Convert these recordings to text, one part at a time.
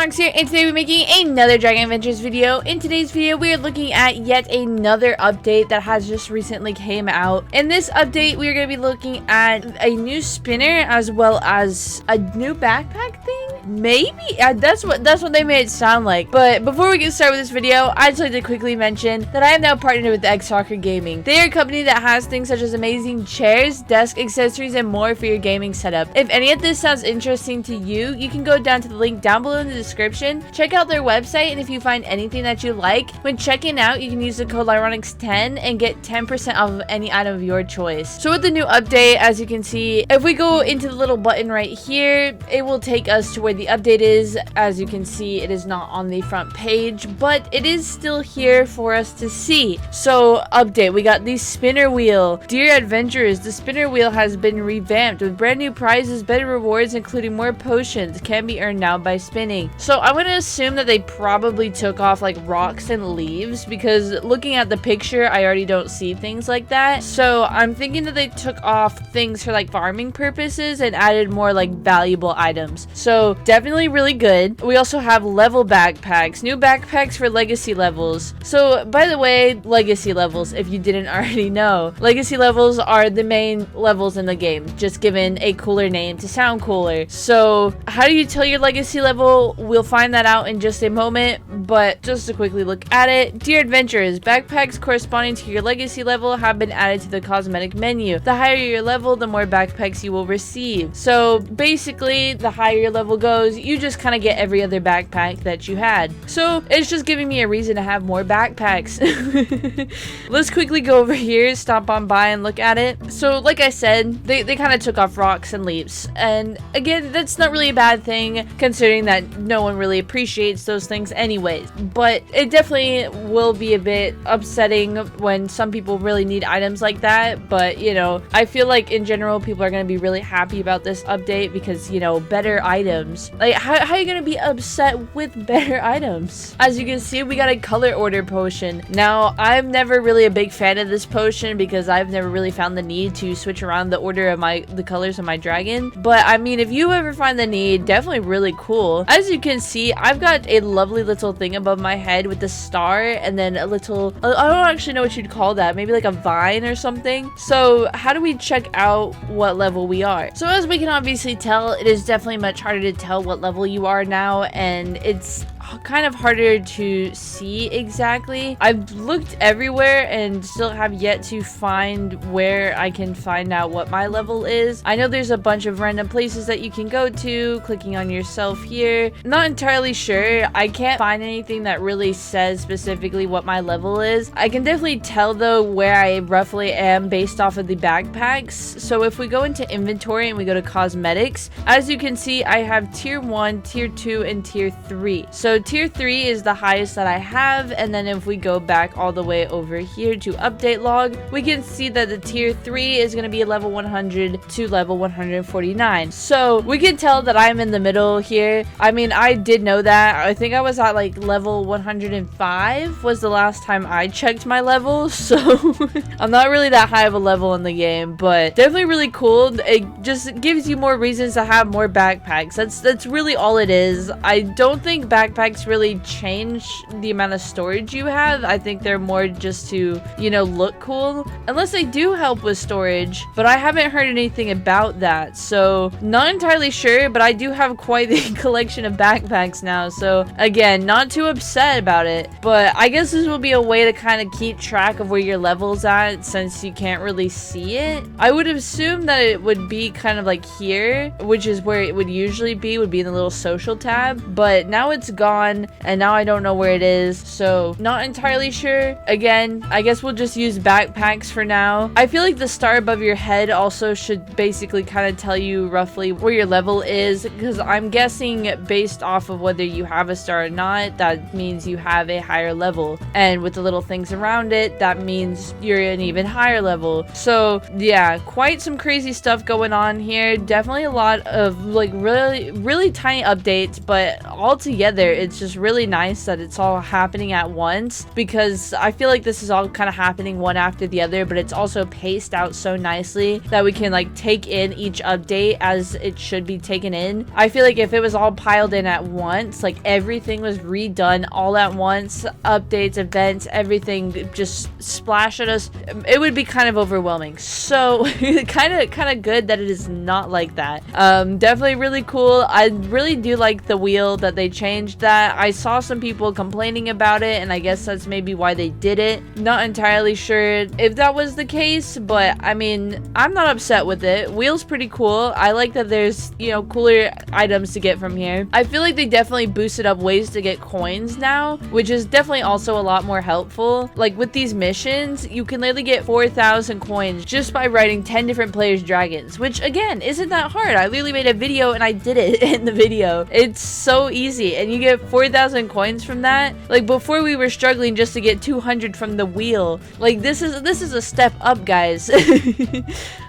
Lyronyx here, and today we're making another Dragon Adventures video. In today's video, we are looking at yet another update that has just recently came out. In this update, we are going to be looking at a new spinner as well as a new backpack thing. Maybe that's what they made it sound like. But before we get started with this video, I'd just like to quickly mention that I am now partnered with X Soccer Gaming. They are a company that has things such as amazing chairs, desk accessories, and more for your gaming setup. If any of this sounds interesting to you, you can go down to the link down below in the description, check out their website, and if you find anything that you like, when checking out, you can use the code Lyronyx10 and get 10% off of any item of your choice. So with the new update, as you can see, if we go into the little button right here, it will take us to where the update is. As you can see, it is not on the front page, but it is still here for us to see. So update, we got the spinner wheel. Dear adventurers, the spinner wheel has been revamped with brand new prizes, better rewards, including more potions can be earned now by spinning. So I'm going to assume that they probably took off like rocks and leaves, because looking at the picture, I already don't see things like that. So I'm thinking that they took off things for like farming purposes and added more like valuable items. So definitely really good. We also have level backpacks, new backpacks for legacy levels. So by the way, legacy levels, if you didn't already know, legacy levels are the main levels in the game, just given a cooler name to sound cooler. So how do you tell your legacy level? We'll find that out in just a moment, but just to quickly look at it, dear adventurers, backpacks corresponding to your legacy level have been added to the cosmetic menu. The higher your level, the more backpacks you will receive. So basically, the higher your level goes, you just kind of get every other backpack that you had. So it's just giving me a reason to have more backpacks. Let's quickly go over here, stop on by and look at it. So like I said, they kind of took off rocks and leaves, and again, that's not really a bad thing considering that no one really appreciates those things anyways, but it definitely will be a bit upsetting when some people really need items like that. But you know, I feel like in general people are going to be really happy about this update because, you know, better items. Like how are you going to be upset with better items? As you can see, we got a color order potion. Now I'm never really a big fan of this potion because I've never really found the need to switch around the order of the colors of my dragon, but I mean, if you ever find the need, definitely really cool. As you can see, I've got a lovely little thing above my head with the star and then a little, I don't actually know what you'd call that, maybe like a vine or something. So how do we check out what level we are? So as we can obviously tell, it is definitely much harder to tell what level you are now, and it's kind of harder to see exactly. I've looked everywhere and still have yet to find where I can find out what my level is. I know there's a bunch of random places that you can go to, clicking on yourself here. Not entirely sure. I can't find anything that really says specifically what my level is. I can definitely tell though where I roughly am based off of the backpacks. So if we go into inventory and we go to cosmetics, as you can see, I have tier 1, tier 2, and tier 3. So tier 3 is the highest that I have, and then if we go back all the way over here to update log, we can see that the tier 3 is going to be level 100 to level 149. So we can tell that I'm in the middle here. I mean, I did know that. I think I was at like level 105 was the last time I checked my level, so I'm not really that high of a level in the game, but definitely really cool. It just gives you more reasons to have more backpacks. That's really all it is. I don't think backpacks really change the amount of storage you have. I think they're more just to, you know, look cool, unless they do help with storage, but I haven't heard anything about that, so not entirely sure. But I do have quite the collection of backpacks now, so again, not too upset about it. But I guess this will be a way to kind of keep track of where your level's at, since you can't really see it. I would assume that it would be kind of like here, which is where it would usually be, would be in the little social tab, but now it's gone, and now I don't know where it is, so not entirely sure. Again, I guess we'll just use backpacks for now. I feel like the star above your head also should basically kind of tell you roughly where your level is, because I'm guessing based off of whether you have a star or not, that means you have a higher level, and with the little things around it, that means you're an even higher level. So yeah, quite some crazy stuff going on here. Definitely a lot of like really tiny updates, but all together it's just really nice that it's all happening at once, because I feel like this is all kind of happening one after the other, but it's also paced out so nicely that we can like take in each update as it should be taken in. I feel like if it was all piled in at once, like everything was redone all at once, updates, events, everything just splash at us, it would be kind of overwhelming. So kind of good that it is not like that. Definitely really cool. I really do like the wheel that they changed that. I saw some people complaining about it, and I guess that's maybe why they did it. Not entirely sure if that was the case, but I mean, I'm not upset with it. Wheel's pretty cool. I like that there's, you know, cooler items to get from here. I feel like they definitely boosted up ways to get coins now, which is definitely also a lot more helpful. Like with these missions, you can literally get 4,000 coins just by writing 10 different players' dragons, which again, isn't that hard. I literally made a video and I did it in the video. It's so easy, and you get 4,000 coins from that. Like before, we were struggling just to get 200 from the wheel. Like this is a step up, guys.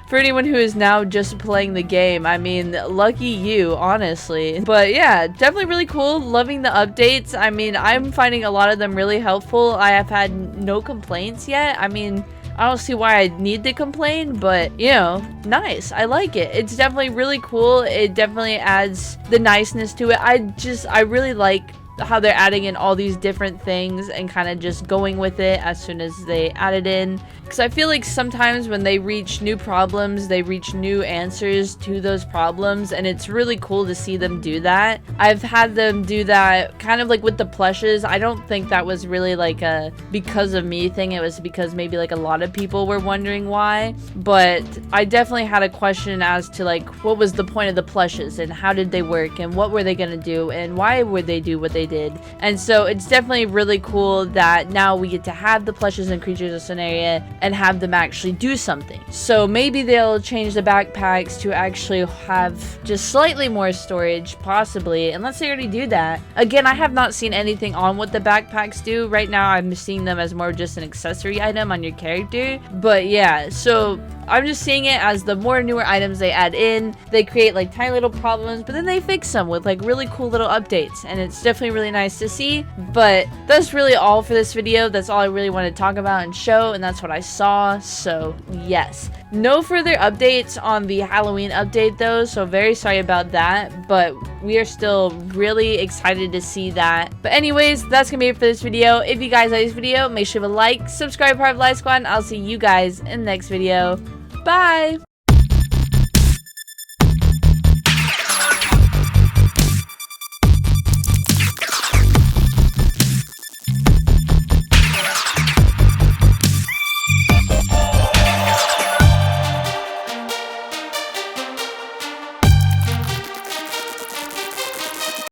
For anyone who is now just playing the game, I mean, lucky you, honestly. But yeah, definitely really cool. Loving the updates. I mean, I'm finding a lot of them really helpful. I have had no complaints yet. I mean, I don't see why I need to complain, but you know, nice. I like it. It's definitely really cool. It definitely adds the niceness to it. I really like how they're adding in all these different things and kind of just going with it as soon as they add it in, because I feel like sometimes when they reach new problems, they reach new answers to those problems, and it's really cool to see them do that. I've had them do that kind of like with the plushes. I don't think that was really like a because of me thing. It was because maybe like a lot of people were wondering why, but I definitely had a question as to like what was the point of the plushes and how did they work and what were they gonna do and why would they do what they did. And so it's definitely really cool that now we get to have the plushes and creatures of Sonaria and have them actually do something. So maybe they'll change the backpacks to actually have just slightly more storage, possibly, unless they already do that. Again, I have not seen anything on what the backpacks do. Right now I'm seeing them as more just an accessory item on your character. But yeah, so I'm just seeing it as the more newer items they add in, they create like tiny little problems, but then they fix them with like really cool little updates, and it's definitely really nice to see. But that's really all for this video. That's all I really wanted to talk about and show, and that's what I saw. So yes, no further updates on the Halloween update though, so very sorry about that, but we are still really excited to see that. But anyways, that's gonna be it for this video. If you guys like this video, make sure to like, subscribe, part of Lyla Squad, and I'll see you guys in the next video. Bye!